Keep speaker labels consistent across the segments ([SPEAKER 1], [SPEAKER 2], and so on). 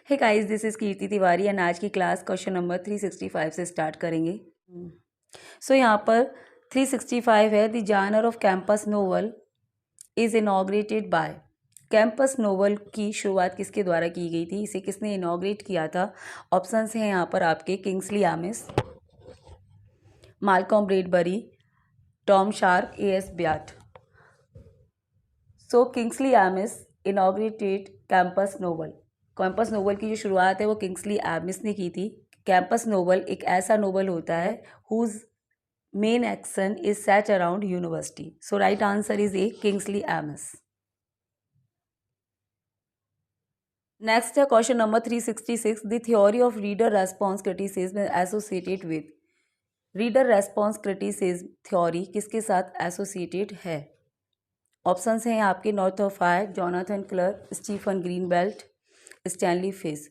[SPEAKER 1] Hey guys, this is Kirti Tiwari and आज की class question number 365 से स्टार्ट करेंगे। सो यहाँ पर 365 है, the genre off campus novel is inaugurated bye. Campus novel की शुरुआत किसके द्वारा की गई थी, इसे किसने इनॉग्रेट किया था? ऑप्शंस हैं यहाँ पर आपके, Kingsley Amis, Malcolm Bradbury, Tom Sharp, A.S. Byatt. So Kingsley Amis inaugurated campus novel. Campus novel की जो शुरुआत है वो किंग्सली एमिस ने की थी। कैंपस नोवेल एक ऐसा नोवेल होता है whose main action is set around university. So right answer is A, Kingsley Amis. Next है question number 366, the theory of reader response criticism associated with. Reader response criticism theory किसके साथ associated है? Options हैं आपके, Northrop Frye, Jonathan Culler, Stephen Greenblatt, Stanley Fish.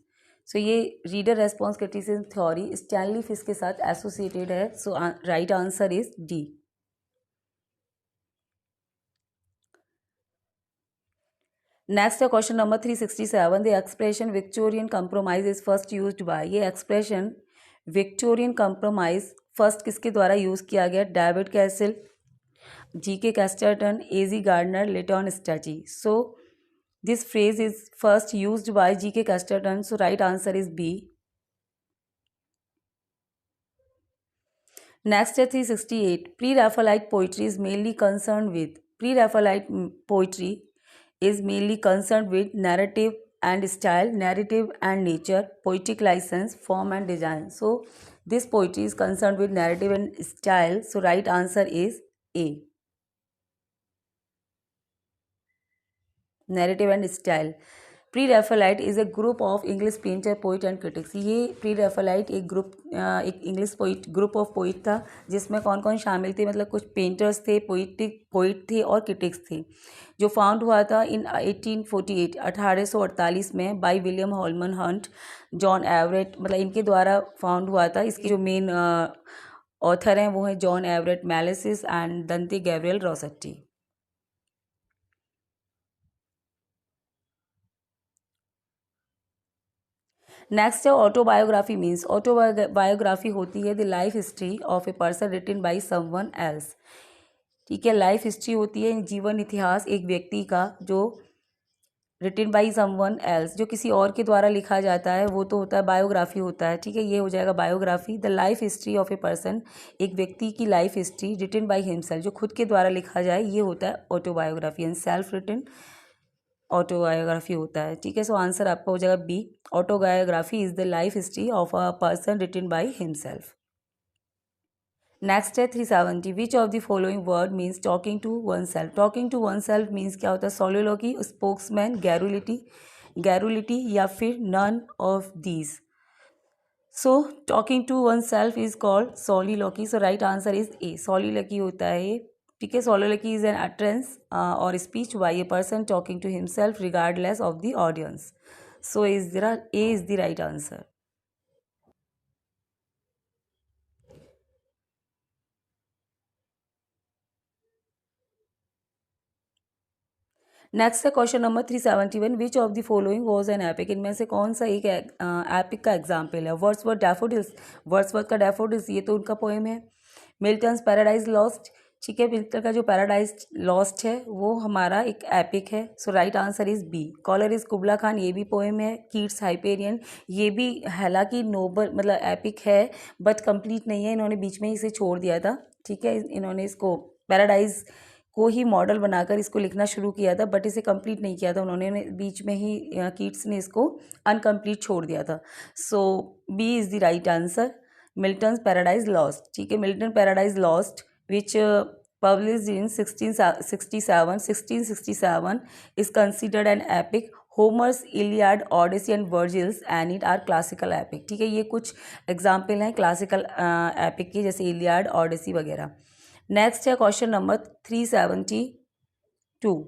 [SPEAKER 1] So ये reader response criticism theory Stanley Fish के साथ associated है। So right answer is D. Next है question number 367, the expression Victorian compromise is first used by. ये expression Victorian compromise first किसके द्वारा use किया गया? David castle, G.K. Chesterton, A.Z. Gardner, Leighton Stachey. So this phrase is first used by G.K. Chesterton. So right answer is B. Next है 368. Pre-Raphaelite poetry is mainly concerned with. Pre-Raphaelite poetry is mainly concerned with narrative and style, narrative and nature, poetic license, form and design. So this poetry is concerned with narrative and style. So right answer is A. Narrative and style. Pre Raphaelite is a group of English painter, poet and critics. ये pre Raphaelite एक English poet group of poet था, जिसमें कौन कौन शामिल थे? मतलब कुछ पेंटर्स थे, पोइट थे और क्रिटिक्स थे। जो फाउंड हुआ था इन 1848 1848 में by William Holman Hunt, John Everett, मतलब इनके द्वारा फाउंड हुआ था। इसके जो मेन ऑथर हैं वो हैं John Everett Millais and Dante Gabriel Rossetti. Next है ऑटोबायोग्राफी मीन्स। ऑटोबायोग्राफी होती है the life history of a person written by someone else. ठीक है, लाइफ हिस्ट्री होती है जीवन इतिहास एक व्यक्ति का जो रिटन बाय समवन एल्स, जो किसी और के द्वारा लिखा जाता है, वो तो होता है बायोग्राफी होता है। ठीक है, ये हो जाएगा biography. The life history of a person, एक व्यक्ति की life history written by himself, जो खुद के द्वारा लिखा जाए, ये होता है autobiography. And self written autobiography होता है। ठीक है, सो आंसर आपका हो जाएगा B. Autobiography is the life history of a person written by himself. Next है 370, which of the following word means talking to one self. Talking to one self means क्या होता है? सोलिलोकी, स्पोक्समैन, गैरुलिटी या फिर none of these. So talking to one self is called soliloquy. So right answer is A, soliloquy होता है ये। ठीक है, सोलिलोकी इज एन अटरेंस और speech by a person talking to himself regardless of the audience. So A is the right answer. Next है question number 371, which of the following was an epic. इनमें से कौन सा एक epic का example है? Wordsworth daffodils, Wordsworth का daffodils ये तो उनका पोएम है। मिल्टन्स पैराडाइज लॉस्ट, ठीक है, मिल्टन का जो पैराडाइज लॉस्ट है वो हमारा एक एपिक है। So right answer is B. Coleridge is Kubla Khan, ये भी पोएम है। कीट्स हाइपेरियन, ये भी हालांकि नोबल मतलब एपिक है बट कंप्लीट नहीं है, इन्होंने बीच में ही इसे छोड़ दिया था। ठीक है, इन्होंने इसको पैराडाइज को ही मॉडल बनाकर इसको लिखना शुरू किया था बट इसे कंप्लीट नहीं किया था उन्होंने, बीच में ही कीट्स ने इसको अनकम्प्लीट छोड़ दिया था। So B is the right answer, Milton's Paradise Lost. ठीक है, Milton Paradise Lost which published in 1667 is considered an epic. Homer's Iliad, Odyssey and Virgil's Aeneid are classical epic. ठीक है, ये कुछ एग्जाम्पल हैं क्लासिकल एपिक के, जैसे Iliad, Odissi वगैरह। नेक्स्ट है question number 372,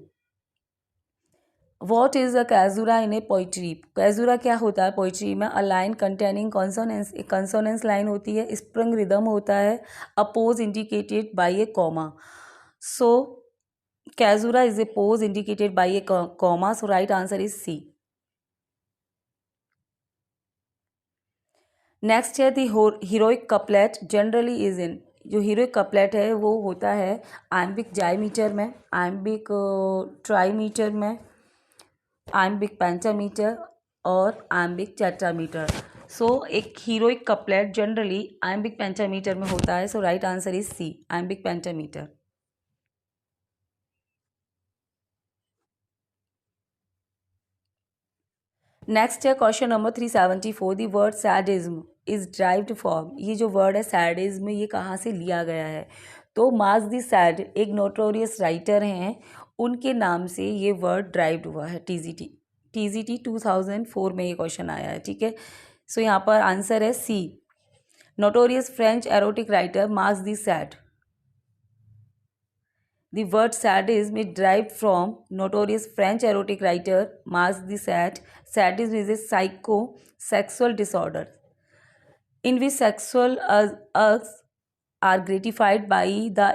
[SPEAKER 1] what is a caesura in a poetry. Caesura क्या होता है पोइट्री में? अ लाइन कंटेनिंग कॉन्सोनेंस, एक कंसोनेंस लाइन होती है। स्प्रिंग रिदम होता है। A pause indicated by a comma. So caesura is a pause indicated by a comma. So right answer is C. Next है the heroic couplet generally is in, जो heroic couplet है वो होता है iambic जाइमीटर में, iambic trimeter में, iambic pentameter और iambic tetrameter. So एक heroic couplet generally iambic pentameter में होता है। So right answer is C, iambic pentameter. Next है question number 374, the word sadism is derived from, ये जो वर्ड है सैडिज्म ये कहाँ से लिया गया है? तो मार्क्स दी सैड एक नोटोरियस राइटर हैं, उनके नाम से ये वर्ड ड्राइव्ड हुआ है। टीजीटी 2004 में ये क्वेश्चन आया है, ठीक है। सो यहाँ पर आंसर है C, notorious French erotic writer Marquis de Sade. The word sadism is derived from notorious French erotic writer Marx de Sade. Sadism is a psychosexual disorder in which sexual urges are gratified by the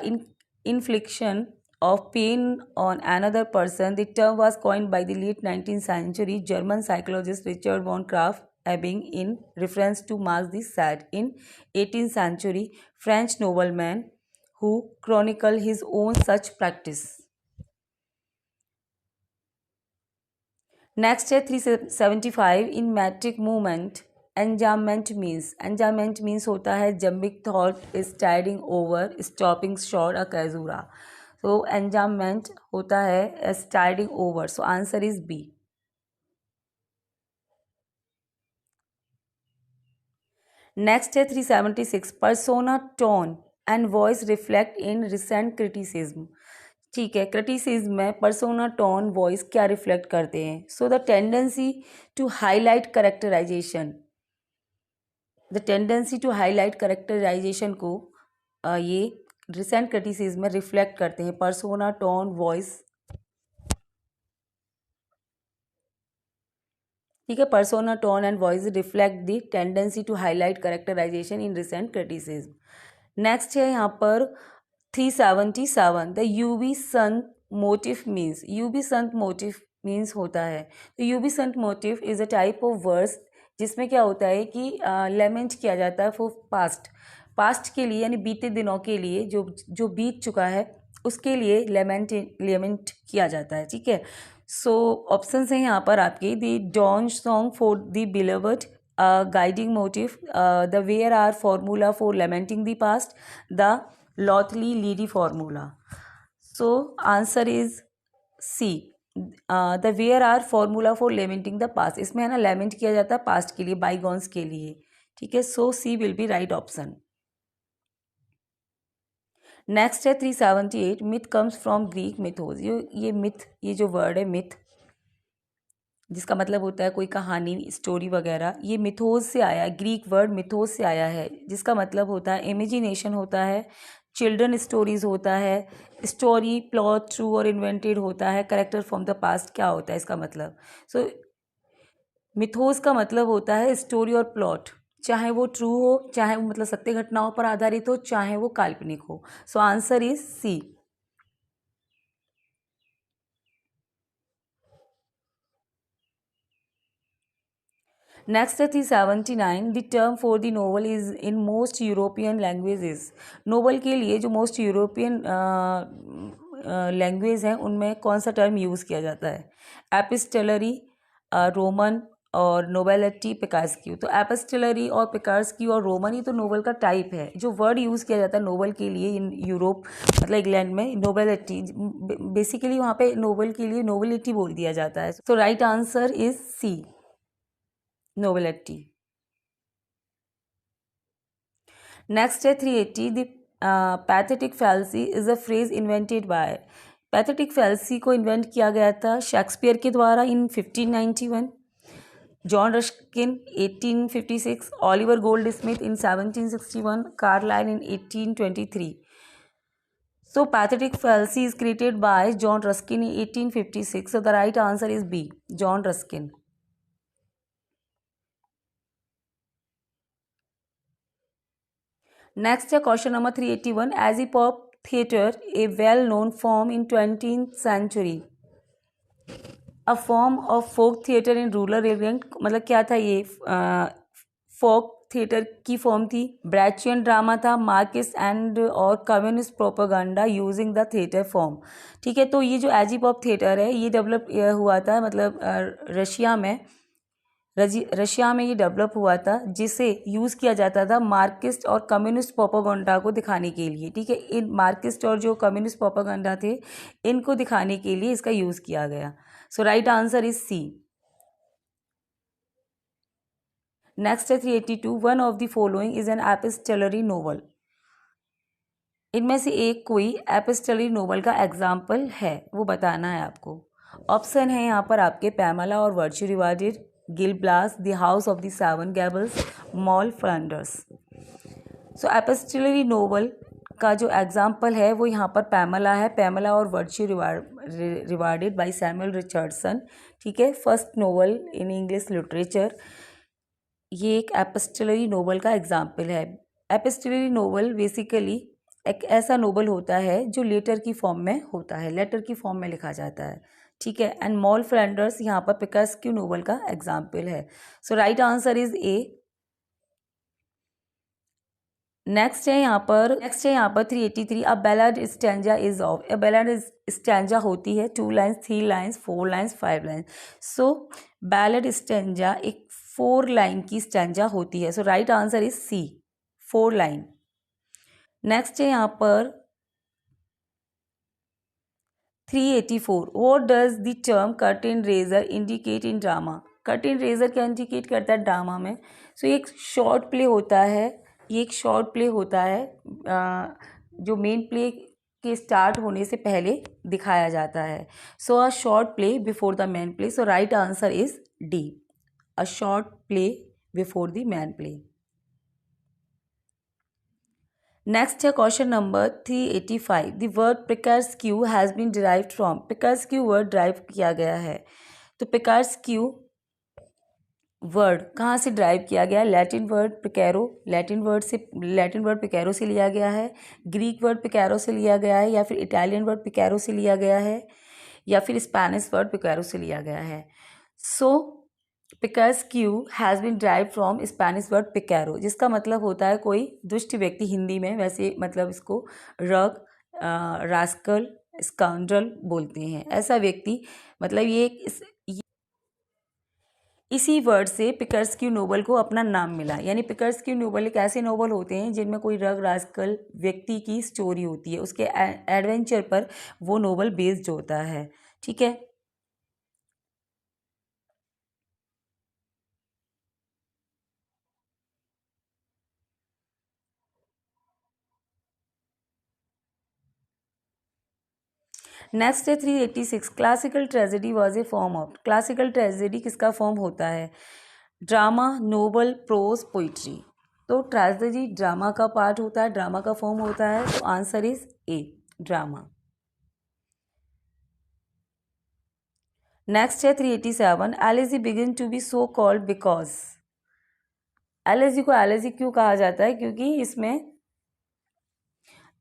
[SPEAKER 1] infliction of pain on another person. The term was coined by the late 19th century German psychologist Richard von Krafft-Ebing in reference to Marx de Sade. In 18th century French nobleman who chronicle his own such practice. Next है 375, in metric movement enjambment means होता है jumping thought is striding over, stopping short or caesura. So enjambment होता है striding over. So answer is B. Next है 376, persona tone and voice reflect in recent criticism. ठीक है, criticism में persona tone voice क्या reflect करते हैं? So the tendency to highlight characterisation, the tendency to highlight characterisation को ये recent criticism में रिफ्लेक्ट करते हैं। पर्सोना टोन वॉइस, ठीक है, persona tone and voice reflect the tendency to highlight characterisation in recent criticism. Next है यहाँ पर 377, the ubi sunt motif means, ubi sunt motif means होता है। तो ubi sunt motif is a type of verse जिसमें क्या होता है कि लेमेंट किया जाता है फॉर पास्ट के लिए, यानी बीते दिनों के लिए, जो बीत चुका है उसके लिए लेमेंट किया जाता है, ठीक है। सो ऑप्शंस हैं यहाँ पर आपके, the dawn song for the beloved, guiding motive, the where are formula for lamenting the past, the loathly lady formula. So answer is C, the where are formula for lamenting the past. इसमें है ना लेमेंट किया जाता है past के लिए, bygones के लिए, ठीक है। So C will be right option. Next है 378, myth comes from Greek mythos. ये मिथ, ये जो वर्ड है मिथ, जिसका मतलब होता है कोई कहानी, स्टोरी वगैरह, ये मिथोज से आया है, ग्रीक वर्ड मिथोज से आया है, जिसका मतलब होता है इमेजिनेशन होता है, चिल्ड्रन स्टोरीज होता है, स्टोरी प्लॉट ट्रू और इन्वेंटेड होता है, करेक्टर फ्रॉम द पास्ट क्या होता है इसका मतलब। सो मिथोस का मतलब होता है स्टोरी और प्लॉट, चाहे वो ट्रू हो, चाहे वो मतलब सत्य घटनाओं पर आधारित हो, चाहे वो काल्पनिक हो। So answer is C. Next है 379, the term for the novel is in most European languages. Novel के लिए जो मोस्ट यूरोपियन लैंग्वेज हैं उनमें कौन सा टर्म यूज़ किया जाता है? एपिस्टलरी, रोमन और नोवेलिटी, पिकार्स्क्यू। तो एपिस्टलरी और पिकार्स्क्यू और रोमन ही तो नोवेल का टाइप है। जो वर्ड यूज़ किया जाता है नोवेल के लिए इन यूरोप मतलब इंग्लैंड में, नोवेलिटी, बेसिकली वहाँ पे नोवेल के लिए नोवेलिटी बोल दिया जाता है। तो right answer is C, novelty. Next है 380, the pathetic fallacy is a phrase invented by. Pathetic fallacy को इन्वेंट किया गया था शेक्सपियर के द्वारा in 1591, John Ruskin 1856, Oliver Goldsmith in 1761, Carlyle in 1823। So pathetic fallacy is created by John Ruskin in 1856. So the right answer is B, John Ruskin. Next है question number 381. As a pop theatre, a well-known form in 20th century. A form of folk theatre in rural area. मतलब क्या था ये? फोक theatre की form थी, ब्रैचियन drama था, Marxist and और communist propaganda using the theatre form. ठीक है, तो ये जो एजीपॉप थिएटर है ये डेवलप हुआ था, मतलब रशिया में ये डेवलप हुआ था, जिसे यूज़ किया जाता था मार्क्सिस्ट और कम्युनिस्ट प्रोपेगेंडा को दिखाने के लिए। ठीक है, इन मार्क्सिस्ट और जो कम्युनिस्ट प्रोपेगेंडा थे इनको दिखाने के लिए इसका यूज़ किया गया। So right answer is C. Next है 382, one of the following is an epistolary novel. इनमें से एक कोई एपिस्टोलरी नोवेल का एग्जाम्पल है, वो बताना है आपको। ऑप्शन है यहाँ पर आपके पैमेला और virtue rewarded, Gil Blas, the house of the seven gables, Moll Flanders. So epistolary novel का जो एग्जाम्पल है वो यहाँ पर पैमेला है, पैमेला और virtue rewarded by Samuel Richardson. ठीक है, first novel in English literature. ये एक एपिस्टोलरी नोवेल का एग्जाम्पल है। एपिस्टोलरी नोवेल बेसिकली एक ऐसा नोवेल होता है जो लेटर की फॉर्म में होता है, लेटर की फॉर्म में लिखा जाता है। ठीक है, एंड मॉल फ्लैंडर्स यहाँ पर पिकासो नोवेल का एग्जाम्पल है। So right answer is A. Next है यहाँ पर 383, a ballad stanza is of. A ballad stanza होती है 2 lines, 3 lines, 4 lines, 5 lines. So ballad stanza एक 4 लाइन की स्टैंजा होती है। So right answer is C, 4 line. Next है यहाँ पर 384, what does the term curtain raiser indicate in drama. Curtain raiser क्या इंडिकेट करता है ड्रामा में? सो एक शॉर्ट प्ले होता है, ये एक शॉर्ट प्ले होता है जो मेन प्ले के स्टार्ट होने से पहले दिखाया जाता है। So a short play before the main play. So right answer is D, a short play before the main play. Next है question number 385, the word Picasso has been derived from. Picasso word derive किया गया है, तो Picasso word कहाँ से drive किया गया? Latin word पिकेरो, Latin word पिकेरो से लिया गया है, ग्रीक वर्ड पिकेरो से लिया गया है, या फिर इटालियन वर्ड पिकेरो से लिया गया है, या फिर स्पेनिश वर्ड पिकेरो से लिया गया है। So Picasso has been drive from Spanish word picaro, जिसका मतलब होता है कोई दुष्ट व्यक्ति हिंदी में, वैसे मतलब इसको रग, रास्कल, स्काउंड्रल बोलते हैं। ऐसा व्यक्ति, मतलब ये इसी वर्ड से पिकासो नोवेल को अपना नाम मिला। यानी पिकासो नोवेल एक ऐसे नोवेल होते हैं जिनमें कोई रग रास्कल व्यक्ति की स्टोरी होती है, उसके एडवेंचर पर वो नोवेल बेस्ड होता है। ठीक है, नेक्स्ट है 386, classical tragedy was a form of. Classical tragedy किसका फॉर्म होता है? Drama, novel, prose, poetry. तो ट्रेजेडी ड्रामा का पार्ट होता है, ड्रामा का फॉर्म होता है। तो answer is A, drama. Next है 387, elegy begin to be so called because. Elegy को एलिजी क्यों कहा जाता है? क्योंकि इसमें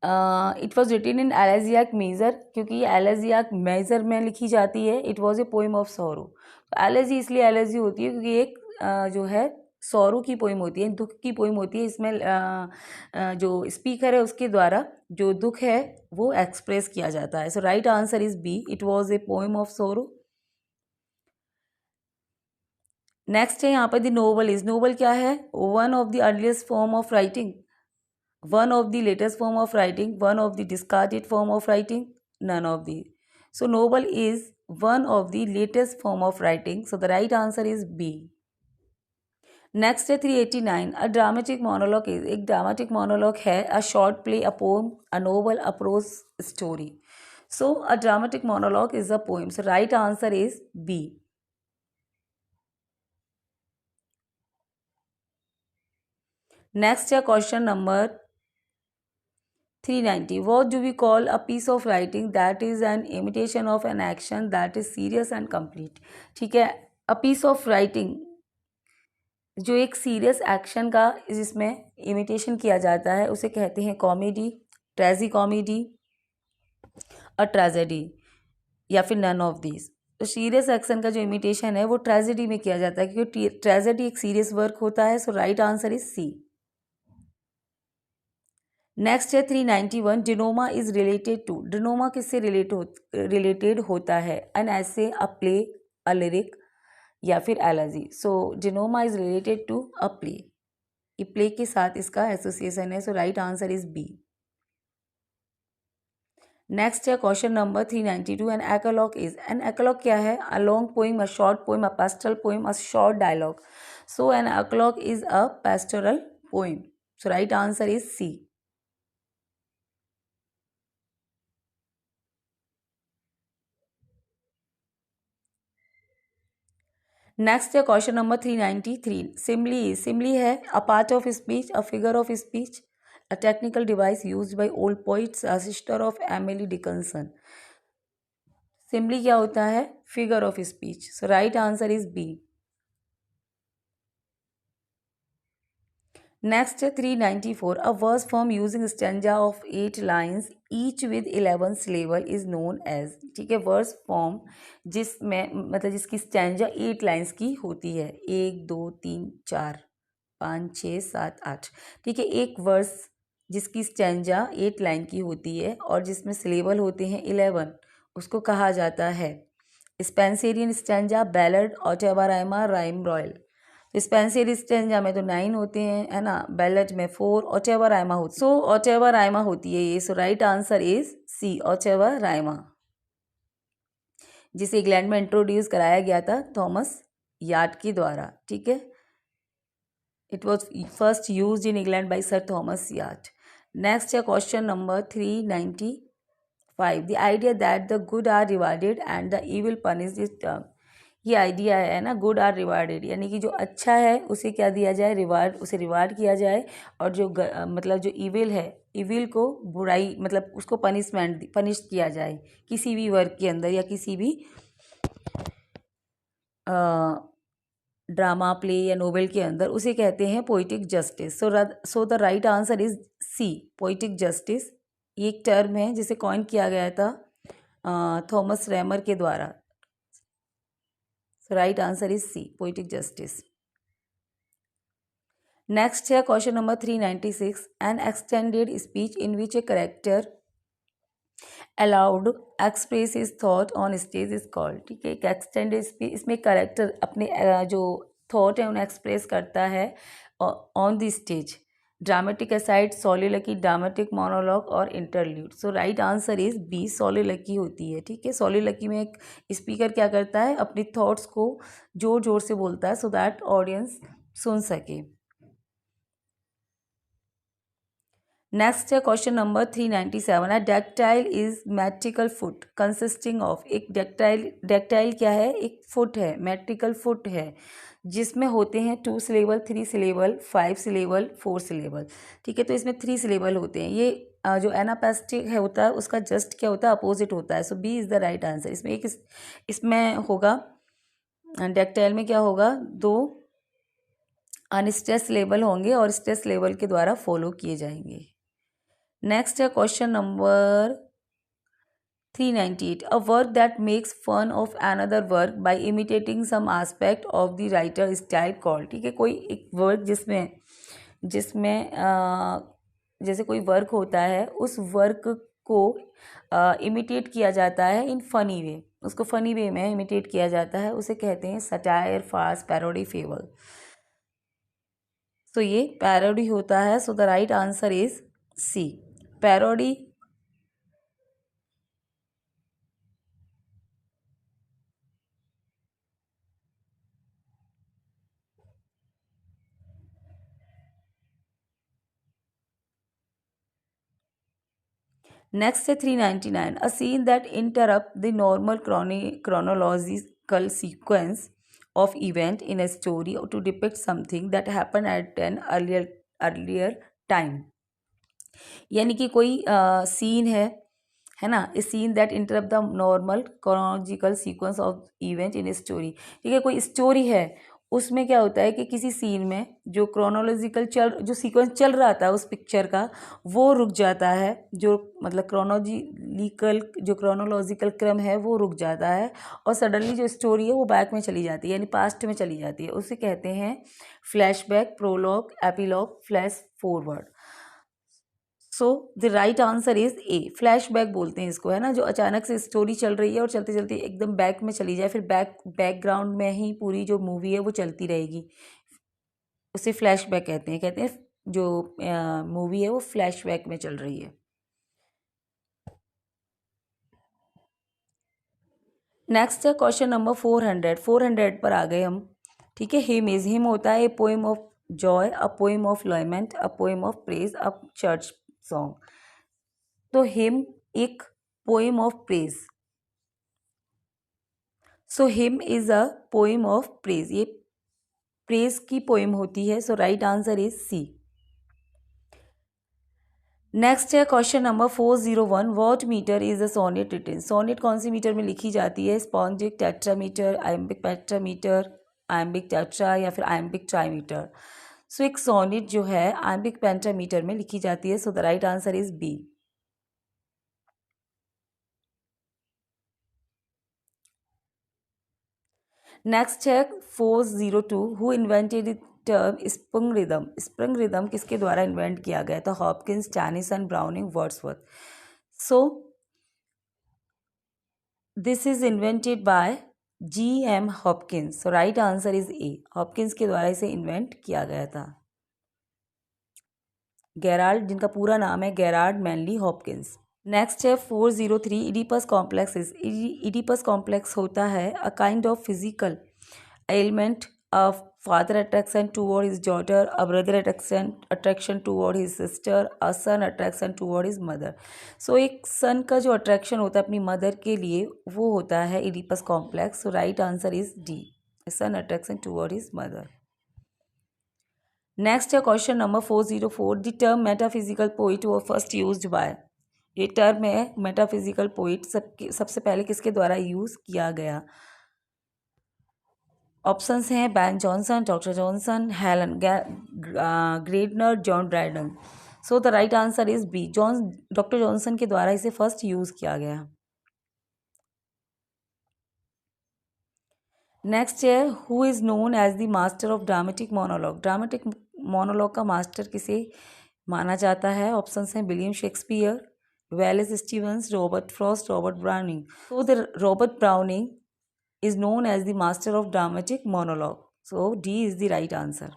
[SPEAKER 1] it was written in elegiac measure, क्योंकि ये एलेजियाक मेजर में लिखी जाती है। It was a poem of सोरो। तो एलेजी इसलिए एलेजी होती है क्योंकि एक जो है सोरो की पोइम होती है, दुख की पोइम होती है। इसमें जो स्पीकर है उसके द्वारा जो दुख है वो एक्सप्रेस किया जाता है। So right answer is B, it was a poem of sorrow. Next है यहाँ पर द नोवेल इज। नोवेल क्या है? One of the earliest form of writing, one of the latest form of writing, one of the discarded form of writing, none of the. So novel is one of the latest form of writing. So the right answer is B. Next है 389, a dramatic monologue is। एक dramatic monologue है a short play, a poem, a novel, a prose story. So a dramatic monologue is a poem. So right answer is B. Next है question number 390, what do we call a piece of writing that is an imitation of an action that is serious and complete। ठीक है, a piece of writing जो एक serious action का जिसमें imitation किया जाता है उसे कहते हैं कॉमेडी, ट्रेजी कॉमेडी, अ ट्रेजेडी, या फिर नन ऑफ दीज। तो सीरियस एक्शन का जो इमिटेशन है वो ट्रेजेडी में किया जाता है, क्योंकि ट्रेजेडी एक सीरियस वर्क होता है। So right answer is C. Next है 391, denouement is related to. Denouement किससे रिलेटेड होता है? एन ऐसे, अ प्ले, अ लिरिक या फिर elegy. So denouement is related to a play. ये प्ले के साथ इसका एसोसिएशन है। So right answer is B. Next है question number 392, an eclogue is. An eclogue क्या है? A long poem, a short poem, a pastoral poem, a short dialogue. So an eclogue is a pastoral poem. So right answer is C. Next है question number 393, simile. Simile है a part of speech, a figure of speech, a technical device used by old poets, a sister of Emily Dickinson. Simile क्या होता है? Figure of speech. So right answer is B. Next है 394, a verse form using stanza of 8 lines each with 11 syllable is known as. ठीक है, verse form जिसमें मतलब जिसकी stanza 8 lines की होती है, 1 2 3 4 5 6 7 8। ठीक है, एक वर्स जिसकी स्टेंजा 8 लाइन की होती है और जिसमें सिलेबल होते हैं 11, उसको कहा जाता है Spenserian stanza, ballad, ottava rima, rhyme royal. तो स्पेंसेरियन स्टेंजा में तो 9 होते हैं, है ना। बैलड में 4, ऑटोबाराइमा होती। सो ऑटोबाराइमा होती है ये। सो राइट आंसर इज सी, ऑटोबाराइमा, जिसे इंग्लैंड में इंट्रोड्यूस कराया गया था थॉमस यार्ड के द्वारा। ठीक है, it was first used in England by Sir Thomas Yard. Next है question number 395, the idea that the good are rewarded and the evil punished is term। ये आइडिया है ना, गुड आर रिवार्डेड, यानी कि जो अच्छा है उसे क्या दिया जाए? रिवार्ड, उसे रिवार्ड किया जाए। और जो मतलब जो इविल है, इविल को बुराई मतलब उसको पनिश किया जाए किसी भी वर्क के अंदर या किसी भी ड्रामा, प्ले या नोवेल के अंदर, उसे कहते हैं poetic justice. So the right answer is C, poetic justice. ये एक टर्म है जिसे कॉइन किया गया था थॉमस रैमर के द्वारा। So right answer is C, poetic justice. Next है question number 396, an extended speech in which a character aloud express is thought on stage is called. ठीक है, एक एक्सटेंडेड स्पीच, इसमें करेक्टर अपने जो थॉट है उन्हें एक्सप्रेस करता है on the stage. Dramatic aside, soliloquy, dramatic monologue और interlude. So right answer is B, soliloquy होती है। ठीक है, सोलिलोक्वी में एक स्पीकर क्या करता है? अपनी थॉट्स को जोर जोर से बोलता है सो दैट ऑडियंस सुन सके। नेक्स्ट है क्वेश्चन नंबर 397, है dactyl is मैट्रिकल foot consisting of. एक डेक्टाइल क्या है? एक फुट है, मैट्रिकल फुट है, जिसमें होते हैं 2 सिलेबल, 3 सिलेबल, 5 सिलेबल, 4 सिलेबल। ठीक है, तो इसमें 3 सिलेबल होते हैं। ये जो एनापेस्टिक है होता है उसका जस्ट क्या होता है? अपोजिट होता है। So B is the right answer. इसमें होगा डेक्टाइल में क्या होगा? 2 अनस्ट्रेस सिलेबल होंगे और स्ट्रेस सिलेबल के द्वारा फॉलो किए जाएंगे। नेक्स्ट है question number 398, a work that makes fun of another work by imitating some aspect of the writer style called. ठीक है, कोई एक वर्क जिसमें जिसमें जैसे कोई वर्क होता है, उस वर्क को इमिटेट किया जाता है इन फनी वे, उसको फनी वे में इमिटेट किया जाता है, उसे कहते हैं सटायर, फार्स, पैरोडी, फेबल। तो ये पैरोडी होता है। So the right answer is C, parody. Next है 399, a scene that interrupt the normal chronological sequence of event in a story to depict something that happened at an earlier time। यानी कि कोई scene है ना, a scene that interrupt the normal chronological sequence of event in a story. ठीक है, कोई story है उसमें क्या होता है कि किसी सीन में जो जो सीक्वेंस चल रहा था उस पिक्चर का, वो रुक जाता है, जो मतलब जो क्रोनोलॉजिकल क्रम है वो रुक जाता है, और सडनली जो स्टोरी है वो बैक में चली जाती है, यानी पास्ट में चली जाती है। उसे कहते हैं flashback, prologue, epilogue, flash forward. So the right answer is A, flashback बोलते हैं इसको, है ना, जो अचानक से स्टोरी चल रही है और चलते चलते एकदम बैक में चली जाए, फिर बैकग्राउंड में ही पूरी जो मूवी है वो चलती रहेगी, उसे फ्लैशबैक कहते हैं जो मूवी है वो फ्लैशबैक में चल रही है। नेक्स्ट है क्वेश्चन नंबर 400 पर आ गए हम। ठीक है, हिम होता है a poem of joy, a poem of lament, a poem of praise, a church song. तो हिम एक poem of praise, so hymn is a poem of praise, ये प्रेज की पोएम होती है। So right answer is C. Next है question number 401, what meter is a sonnet written. Sonnet कौन सी meter में लिखी जाती है? Spondaic, tetrameter, iambic pentameter, iambic tetra या फिर आयम्बिक ट्राईमीटर। सो एक सोनेट जो है आयम्बिक पेंटामीटर में लिखी जाती है। So the right answer is B. Next है 402, who invented the term spring rhythm. Spring rhythm किसके द्वारा इन्वेंट किया गया था? Hopkins, Tennyson, Browning, Wordsworth. So this is invented by G.M. Hopkins. So right answer is A, Hopkins के द्वारा इसे invent किया गया था। गेराल्ड, जिनका पूरा नाम है गेराल्ड मैनली हॉपकिंस। नेक्स्ट है 403, इडिपस कॉम्प्लेक्स। इडिपस कॉम्प्लेक्स होता है a kind of physical ailment, a father attraction toward his daughter, a brother attraction toward his sister, a son attraction toward his mother. So एक सन का जो attraction होता है अपनी mother के लिए वो होता है Oedipus complex. So right answer is D, son attraction toward his mother. Next है question number 404, the term metaphysical poet was first used by. ये टर्म है मेटाफिजिकल पोइट सबसे पहले किसके द्वारा यूज किया गया? ऑप्शंस हैं Ben Jonson, doctor Johnson, Helen Gardner, John Dryden. So the right answer is B, doctor Johnson के द्वारा इसे फर्स्ट यूज किया गया। नेक्स्ट है who is known as the master of dramatic monologue. Dramatic monologue का master किसे माना जाता है? ऑप्शंस हैं William Shakespeare, Wallace Stevens, Robert Frost, Robert Browning. So the Robert Browning is known as the master of dramatic monologue. So D is the right answer.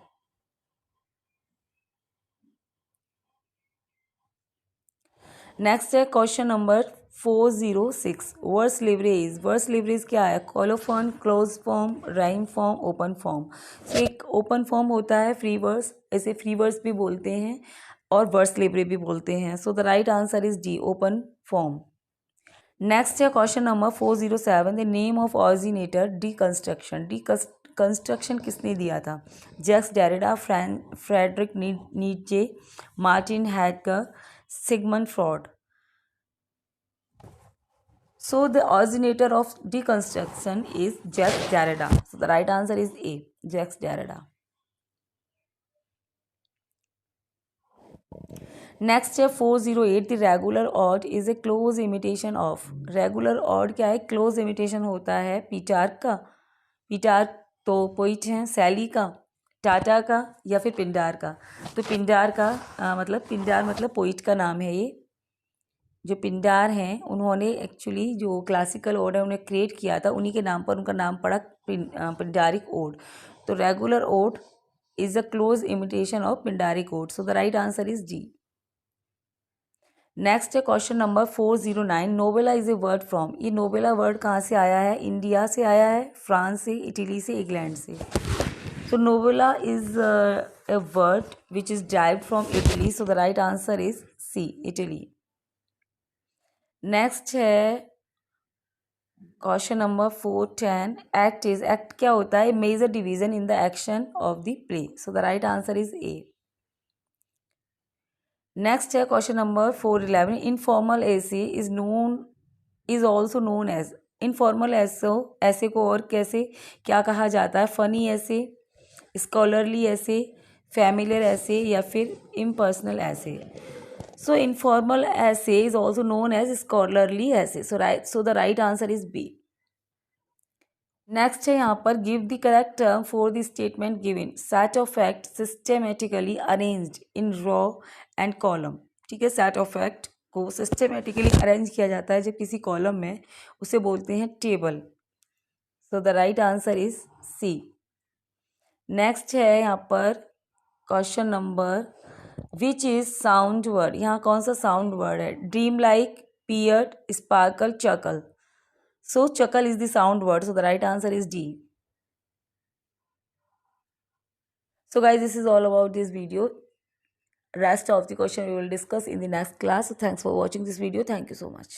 [SPEAKER 1] Next है question number 406, verse लिवरेज। Verse लिवरेज क्या है? Colophon, close form, rhyme form, open form. तो एक open form होता है free verse, ऐसे फ्री वर्स भी बोलते हैं और वर्स लिवरे भी बोलते हैं। So the right answer is D, open form. Next है question number 407, the name of originator deconstruction. Deconstruction किसने दिया था? Jacques Derrida, Friedrich Nietzsche, Martin Heidegger, Sigmund Freud. So the originator of deconstruction is Jacques Derrida. So the right answer is A, Jacques Derrida. Next है 408, the regular ode is a close imitation of. Regular ode क्या है? Close imitation होता है पीटार्क का। पीटार्क तो poet हैं, सैली का, टाटा का या फिर पिंडार का। तो पिंडार का पिंडार मतलब पोइट का नाम है। ये जो पिंडार हैं उन्होंने एक्चुअली जो क्लासिकल ओड है उन्हें क्रिएट किया था, उन्हीं के नाम पर उनका नाम पड़ा पिंडारिक ओड। तो regular ode is a close imitation of Pindaric ode. So the right answer is D. Next है question number 409, novella is a word from. ये नोबेला वर्ड कहाँ से आया है? इंडिया से आया है, फ्रांस से, इटली से, इंग्लैंड से। So novella is a word which is डाइव्ड from Italy. So the right answer is C, Italy. Next है क्वेश्चन नंबर 410, एक्ट क्या होता है? Major division in the action of the play. So the right answer is A. Next है question number 411, informal essay is also known as. Informal essay को और कैसे क्या कहा जाता है? फनी ऐसे, स्कॉलरली ऐसे, फैमिलियर ऐसे या फिर इम्पर्सनल ऐसे. So informal essay is also known as scholarly essay. So the right answer is B. Next है यहाँ पर give the correct term for the statement given. Set of fact systematically arranged in row and column. ठीक है, set of fact को systematically arrange किया जाता है जब किसी कॉलम में, उसे बोलते हैं table. So the right answer is C. Next है यहाँ पर question number which is sound word. यहाँ कौन सा साउंड वर्ड है? Dream like, peered, sparkle, chuckle. So chuckle is the sound word. So the right answer is D. So guys, this is all about this video. Rest of the question we will discuss in the next class. So thanks for watching this video. Thank you so much.